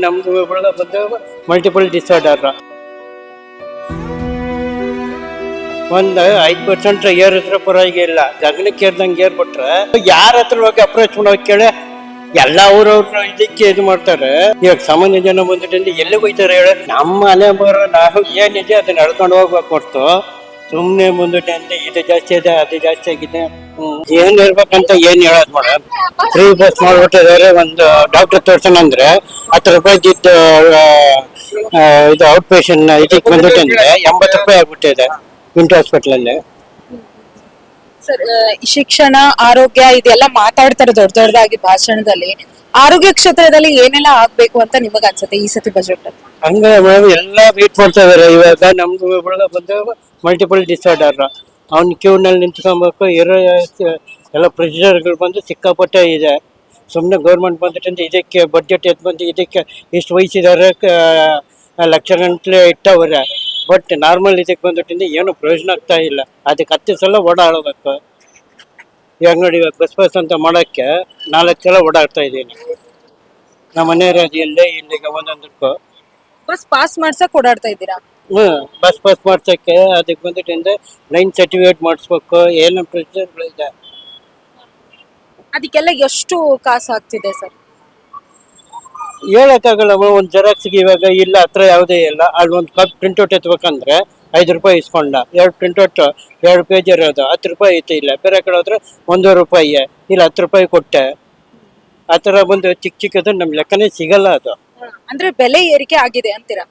ನಮ್ದು ಬಂದು multiple disorder ಒಂದು 5% ಏರಿದ್ರೆ ಪರವಾಗಿಲ್ಲ. ಗಗನಕ್ಕೆ ಏರ್ದಂಗೆ ಏರ್ಬಿಟ್ರೆ ಯಾರ ಹತ್ರ ಹೋಗಿ ಅಪ್ರೋಚ್ ಮಾಡೋಕೆ ಕೇಳಿ ಎಲ್ಲ ಅವ್ರವ್ರ ಇದಕ್ಕೆ ಇದು ಮಾಡ್ತಾರೆ. ಇವಾಗ ಸಾಮಾನ್ಯ ಜನ ಬಂದ್ಬಿಟ್ಟು ಎಲ್ಲಿಗೆ ಹೋಗ್ತಾರೆ ಹೇಳ, ನಮ್ಮ ಮನೆ ಬರೋ ನಾವು ಏನಿದೆ ಅದನ್ನ ನಡ್ಕೊಂಡು ಹೋಗ್ಬೇಕು ಹೊರ್ತು ಸುಮ್ನೆ ಬಂದ್ಬಿಟ್ಟೆ ಅಂತ ಇದು ಜಾಸ್ತಿ ಇದೆ ಅದು ಜಾಸ್ತಿ ಆಗಿದೆ ಏನ್ ಇರ್ಬೇಕಂತ ಏನ್ ಹೇಳೋದ್ ಮೇಡಮ್. Free bus ಮಾಡ್ಬಿಟ್ಟಿದ್ದಾರೆ. ಒಂದು ಡಾಕ್ಟರ್ ತೋರ್ಸೋಣ ಅಂದ್ರೆ 10 ರೂಪಾಯಿ ಇದು ಔಟ್ ಪೇಷಂಟ್ ಇದಕ್ಕೆ ಬಂದ್ಬಿಟ್ಟೆ ಅಂದ್ರೆ 80 ರೂಪಾಯಿ ಆಗ್ಬಿಟ್ಟಿದೆ ಇಂಟು ಹಾಸ್ಪಿಟಲ್ ಅಲ್ಲಿ. ಸರ್, ಶಿಕ್ಷಣ, ಆರೋಗ್ಯ ಇದೆಲ್ಲ ಮಾತಾಡ್ತಾರೆ ದೊಡ್ಡ ದೊಡ್ಡದಾಗಿ ಭಾಷಣದಲ್ಲಿ. ಆರೋಗ್ಯ ಕ್ಷೇತ್ರದಲ್ಲಿ ಏನೆಲ್ಲ ಆಗ್ಬೇಕು ಅಂತ ನಿಮಗ್ ಅನ್ಸುತ್ತೆ ಈ ಸತಿ ಬಜೆಟ್ ಅಲ್ಲಿ? ಹಂಗ ಮೇಡಮ್ ಎಲ್ಲ ವೇಟ್ ಮಾಡ್ತಾ ಇದಾರೆ. ಇವಾಗ ನಮ್ದು ಬಂದು ಮಲ್ಟಿಪಲ್ ಡಿಸಾರ್ಡರ್, ಅವ್ನ ಕ್ಯೂನಲ್ಲಿ ನಿಂತ್ಕೊಬೇಕು. ಇರೋ ಎಲ್ಲ ಪ್ರೊಸೀಜರ್ಗಳು ಬಂದು ಸಿಕ್ಕಾಪಟ್ಟೆ ಇದೆ. ಸುಮ್ಮನೆ ಗೌರ್ಮೆಂಟ್ ಬಂದ್ಬಿಟ್ಟು ಇದಕ್ಕೆ ಬಡ್ಜೆಟ್ ಎದ್ದು ಬಂದು ಇದಕ್ಕೆ ಇಷ್ಟು ವಹಿಸಿದ್ದಾರೆ, ಲಕ್ಷಗಂಟ್ಲೆ ಇಟ್ಟವ್ರೆ. ಬಟ್ ನಾರ್ಮಲ್ ಇದಕ್ಕೆ ಬಂದ್ಬಿಟ್ಟು ಏನು ಪ್ರಯೋಜನ ಆಗ್ತಾ ಇಲ್ಲ. ಅದಕ್ಕೆ 10 ಸಲ ಓಡಾಡಬೇಕು. ಇವಾಗ ನೋಡಿ, ಇವಾಗ ಬಸ್ ಅಂತ ಮಾಡೋಕ್ಕೆ 4 ಸಲ ಓಡಾಡ್ತಾ ಇದ್ದೀನಿ. ನಮ್ಮ ಮನೆಯವ್ರ ಇಲ್ಲಿಗೆ ಒಂದೊಂದಕ್ಕೂ ಬಸ್ ಪಾಸ್ ಮಾಡ್ಸಕ್ ಓಡಾಡ್ತಾ ಇದ್ದೀರಾ? ಬಸ್ ಮಾಡ್ಸಕ್ಕೆ ಅದಕ್ಕೆ ಬಂದ್ಬಿಟ್ಟು ಲೈನ್ ಸರ್ಟಿಫಿಕೇಟ್ ಮಾಡಿಸ್ಬೇಕು. ಏನೋ ಪ್ರೊಸೀಜರ್ಗಳಿದೆ. ಅದಕ್ಕೆಲ್ಲ ಎಷ್ಟು ಕಾಸು ಆಗ್ತಿದೆ ಸರ್? ಹೇಳಕ್ಕಾಗಲ್ಲ. ಒಂದು ಜೆರಾಕ್ಸ್ಗೆ ಇವಾಗ ಇಲ್ಲ ಹತ್ರ ಯಾವುದೇ ಇಲ್ಲ. ಅಲ್ಲಿ ಒಂದು ಪ್ರಿಂಟ್ಔಟ್ ಎತ್ಬೇಕಂದ್ರೆ 5 ರೂಪಾಯಿ ಇಸ್ಕೊಂಡ. 2 ಪ್ರಿಂಟ್ಔಟ್ 2 ಪೇಜ್ ಇರೋದು 10 ರೂಪಾಯಿ ಐತೆ. ಇಲ್ಲ ಬೇರೆ ಕಡೆ ಹೋದ್ರೆ 1 ರೂಪಾಯಿ, ಇಲ್ಲ 10 ರೂಪಾಯಿ ಕೊಟ್ಟೆ. ಆ ಥರ ಬಂದು ಚಿಕ್ಕದು ನಮ್ ಲೆಕ್ಕನೇ ಸಿಗಲ್ಲ ಅದು. ಅಂದ್ರೆ ಬೆಲೆ ಏರಿಕೆ ಆಗಿದೆ ಅಂತೀರಾ?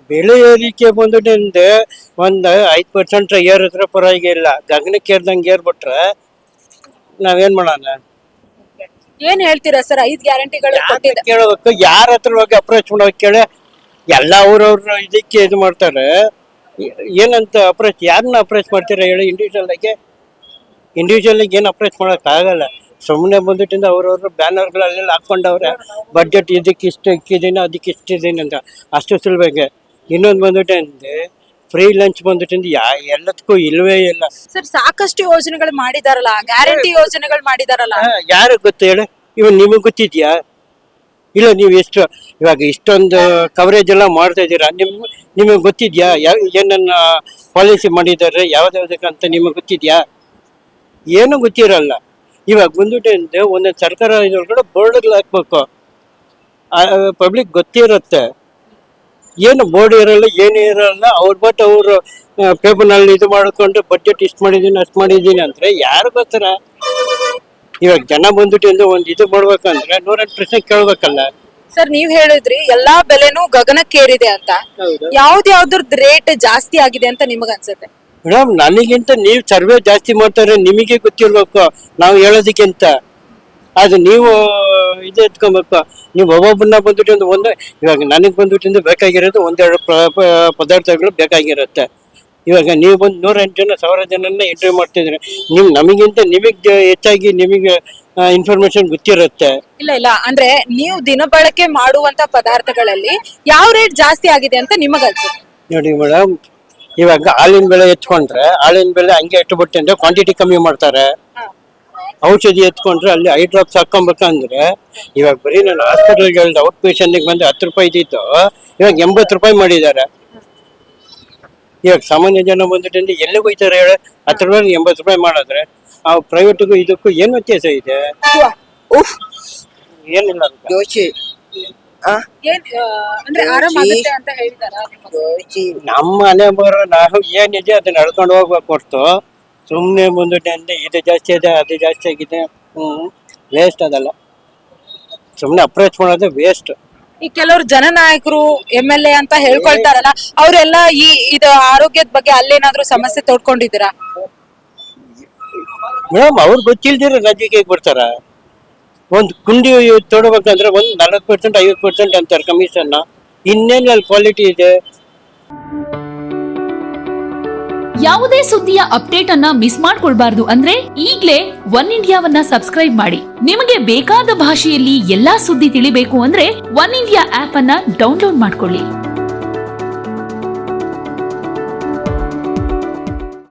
ಬೆಳೆ ಏರಿಕೆ ಬಂದ್ಬಿಟ್ಟು ಒಂದು 5% ಏರಿದ್ರೆ ಪರವಾಗಿಲ್ಲ. ಗಗನಕ್ಕೆ ಏರ್ದಂಗೆ ಏರ್ಬಿಟ್ರೆ ನಾವೇನ್ ಮಾಡೋಣ? ಏನ್ ಹೇಳ್ತೀರಾ ಸರ್? 5 ಗ್ಯಾರಂಟಿಗಳು ಕೇಳಬೇಕು. ಯಾರ ಹತ್ರ ಹೋಗಿ ಅಪ್ರೋಚ್ ಮಾಡೋಕೆ ಕೇಳಿ ಎಲ್ಲ ಅವ್ರವ್ರ ಇದಕ್ಕೆ ಇದು ಮಾಡ್ತಾರೆ. ಏನಂತ ಅಪ್ರೋಚ್, ಯಾರನ್ನ ಅಪ್ರೋಚ್ ಮಾಡ್ತೀರಾ ಹೇಳಿ? ಇಂಡಿವಿಜುವಲ್ ಏನು ಅಪ್ರೋಚ್ ಮಾಡೋಕೆ ಆಗಲ್ಲ. ಸುಮ್ಮನೆ ಬಂದ್ಬಿಟ್ಟಿಂದ ಅವ್ರವ್ರ ಬ್ಯಾನರ್ಗಳಲ್ಲೆಲ್ಲ ಹಾಕೊಂಡವ್ರೆ. ಬಡ್ಜೆಟ್ ಇದಕ್ಕೆ ಇಷ್ಟು ಇಕ್ಕಿದ್ದೀನಿ, ಅದಕ್ಕೆ ಇಷ್ಟಿದ್ದೀನಿ ಅಂತ. ಅಷ್ಟು ಸುಲಭಗೆ. ಇನ್ನೊಂದು ಬಂದ್ಬಿಟ್ಟೆ ಅಂದ್ರೆ ಫ್ರೀ ಲಂಚ್ ಬಂದ್ಬಿಟ್ಟು ಎಲ್ಲದಕ್ಕೂ ಇಲ್ವೇ ಇಲ್ಲ. ಸರ್, ಸಾಕಷ್ಟು ಯೋಜನೆಗಳು ಮಾಡಿದಾರಲ್ಲ, ಗ್ಯಾರಂಟಿ ಯೋಜನೆಗಳು ಮಾಡಿದಾರಲ್ಲ. ಯಾರು ಗೊತ್ತು ಹೇಳಿ? ಇವನ್ ನಿಮಗ್ ಗೊತ್ತಿದ್ಯಾ? ಇಲ್ಲ, ನೀವು ಎಷ್ಟು ಇವಾಗ ಇಷ್ಟೊಂದು ಕವರೇಜ್ ಎಲ್ಲ ಮಾಡ್ತಾ ಇದ್ದೀರಾ, ನಿಮಗೆ ಗೊತ್ತಿದ್ಯಾ ಏನನ್ನ ಪಾಲಿಸಿ ಮಾಡಿದ್ದಾರೆ ಯಾವ್ದಾವ್ದಕ್ಕಂತ ನಿಮಗೆ ಗೊತ್ತಿದ್ಯಾ? ಏನೂ ಗೊತ್ತಿರಲ್ಲ. ಇವಾಗ ಬಂದ್ಬಿಟ್ಟು ಒಂದೊಂದು ಸರ್ಕಾರ ಇದ್ರೊಳಗಡೆ ಬೋರ್ಡ್ಗಳು ಹಾಕ್ಬೇಕು. ಪಬ್ಲಿಕ್ ಗೊತ್ತಿರುತ್ತೆ. ಏನು ಬೋರ್ಡ್ ಇರಲ್ಲ, ಏನೂ ಇರಲ್ಲ. ಅವ್ರು ಪೇಪರ್ನಲ್ಲಿ ಇದು ಮಾಡ್ಕೊಂಡು ಬಡ್ಜೆಟ್ ಇಷ್ಟು ಮಾಡಿದ್ದೀನಿ ಅಷ್ಟು ಮಾಡಿದ್ದೀನಿ ಅಂದ್ರೆ ಯಾರು ಗೊತ್ತಾರ? ಇವಾಗ ಜನ ಬಂದ್ಬಿಟ್ಟು ಒಂದು ಇದು ಮಾಡ್ಬೇಕಂದ್ರೆ 100% ಕೇಳ್ಬೇಕಲ್ಲ. ಸರ್, ನೀವ್ ಹೇಳಿದ್ರಿ ಎಲ್ಲಾ ಬೆಲೆನೂ ಗಗನಕ್ಕೇರಿದೆ ಅಂತ. ಯಾವ್ದ್ರದ್ದು ರೇಟ್ ಜಾಸ್ತಿ ಆಗಿದೆ ಅಂತ ನಿಮಗ್ ಅನ್ಸುತ್ತೆ? ಮೇಡಮ್, ನನಗಿಂತ ನೀವು ಸರ್ವೆ ಜಾಸ್ತಿ ಮಾಡ್ತಾರೆ, ನಿಮಗೆ ಗೊತ್ತಿರ್ಬೇಕು ನಾವು ಹೇಳೋದಕ್ಕಿಂತ. ಅದು ನೀವು ಇದು ಎತ್ಕೊಬೇಕು. ನೀವು ಒಬ್ಬೊಬ್ಬನ ಬಂದ್ಬಿಟ್ಟು ಒಂದು ಇವಾಗ ನನಗೆ ಬಂದ್ಬಿಟ್ಟು ಬೇಕಾಗಿರೋದು 1-2 ಪದಾರ್ಥಗಳು ಬೇಕಾಗಿರುತ್ತೆ. ಇವಾಗ ನೀವು ಬಂದು 108 ಜನ 1000 ಜನನ್ನ ಇಂಟರ್ವ್ಯೂ ಮಾಡ್ತಿದ್ರೆ ನಮಗಿಂತ ನಿಮಗೆ ಹೆಚ್ಚಾಗಿ ನಿಮಗೆ ಇನ್ಫಾರ್ಮೇಶನ್ ಗೊತ್ತಿರುತ್ತೆ. ಇಲ್ಲ, ಅಂದ್ರೆ ನೀವು ದಿನಬಳಕೆ ಮಾಡುವಂತ ಪದಾರ್ಥಗಳಲ್ಲಿ ಯಾವ ರೇಟ್ ಜಾಸ್ತಿ ಆಗಿದೆ ಅಂತ ನಿಮಗ್ ಅನ್ಸುತ್ತೆ? ನೋಡಿ ಮೇಡಮ್, ಇವಾಗ ಹಾಲಿನ ಬೆಲೆ ಎತ್ಕೊಂಡ್ರೆ ಹಾಲಿನ ಬೆಲೆ ಹಂಗೆ ಇಟ್ಟುಬಿಟ್ಟು ಅಂದ್ರೆ ಕ್ವಾಂಟಿಟಿ ಕಮ್ಮಿ ಮಾಡ್ತಾರೆ. ಔಷಧಿ ಎತ್ಕೊಂಡ್ರೆ ಅಲ್ಲಿ 5 ಡ್ರಾಪ್ಸ್ ಹಾಕೊಬೇಕಂದ್ರೆ ಇವಾಗ ಬರೀ ನಾನು ಹಾಸ್ಪಿಟಲ್ಗೆ ಹೇಳಿದೆ ಔಟ್ ಪೇಷಂಟ್ಗೆ ಬಂದು 10 ರೂಪಾಯಿ ಇದ್ದಿತ್ತು, ಇವಾಗ 80 ರೂಪಾಯಿ ಮಾಡಿದ್ದಾರೆ. ಇವಾಗ ಸಾಮಾನ್ಯ ಜನ ಬಂದ್ಬಿಟ್ಟು ಎಲ್ಲಿಗೆ ಹೋಗ್ತಾರೆ ಹೇಳಿ? 10 ರೂಪಾಯಿ 80 ರೂಪಾಯಿ ಮಾಡಿದ್ರೆ ಆ ಪ್ರೈವೇಟ್ಗೂ ಇದಕ್ಕೂ ಏನು ವ್ಯತ್ಯಾಸ ಇದೆ? ಏನಿಲ್ಲ. ನಮ್ಮ ಮನೆ ಬರೋ ನಾವು ಏನಿದೆ ಅದನ್ನ ನಡ್ಕೊಂಡು ಹೋಗ್ಬೇಕು ಹೊರ್ತು ಸುಮ್ಮನೆ ಬಂದ್ಬಿಟ್ಟೆ ಇದು ಜಾಸ್ತಿ ಇದೆ ಅದು ಜಾಸ್ತಿ ಆಗಿದೆ ವೇಸ್ಟ್. ಅದಲ್ಲ, ಸುಮ್ಮನೆ ಅಪ್ರೋಚ್ ಮಾಡೋದು ವೇಸ್ಟ್. ಈ ಕೆಲವರು ಜನನಾಯಕರು MLA ಅಂತ ಹೇಳ್ಕೊಳ್ತಾರಲ್ಲ, ಅವರೆಲ್ಲ ಇದು ಆರೋಗ್ಯದ ಬಗ್ಗೆ ಅಲ್ಲೇನಾದ್ರೂ ಸಮಸ್ಯೆ ತೋಡ್ಕೊಂಡಿದ್ದೀರಾ? ಮೇಡಮ್, ಅವ್ರು ಗೊತ್ತಿಲ್ದಿರ ರಾಜ್ಯಕ್ಕೆ ಹೇಗೆ ಬರ್ತಾರ? ಒಂದು ಕುಂಡಿ ತೋಡ್ಬೇಕಂದ್ರೆ ಒಂದು 40% 50% ಅಂತಾರೆ ಕಮಿಷನ್. ಇನ್ನೇನು ಅಲ್ಲಿ ಕ್ವಾಲಿಟಿ ಇದೆ? ಯಾವುದೇ ಸುದ್ದಿಯ ಅಪ್ಡೇಟ್ ಅನ್ನ ಮಿಸ್ ಮಾಡ್ಕೊಳ್ಬಾರ್ದು ಅಂದ್ರೆ ಈಗ್ಲೇ ಒನ್ ಇಂಡಿಯಾವನ್ನ ಸಬ್ಸ್ಕ್ರೈಬ್ ಮಾಡಿ. ನಿಮಗೆ ಬೇಕಾದ ಭಾಷೆಯಲ್ಲಿ ಎಲ್ಲಾ ಸುದ್ದಿ ತಿಳಿಬೇಕು ಅಂದ್ರೆ ಒನ್ ಇಂಡಿಯಾ ಆಪ್ ಅನ್ನ ಡೌನ್ಲೋಡ್ ಮಾಡ್ಕೊಳ್ಳಿ.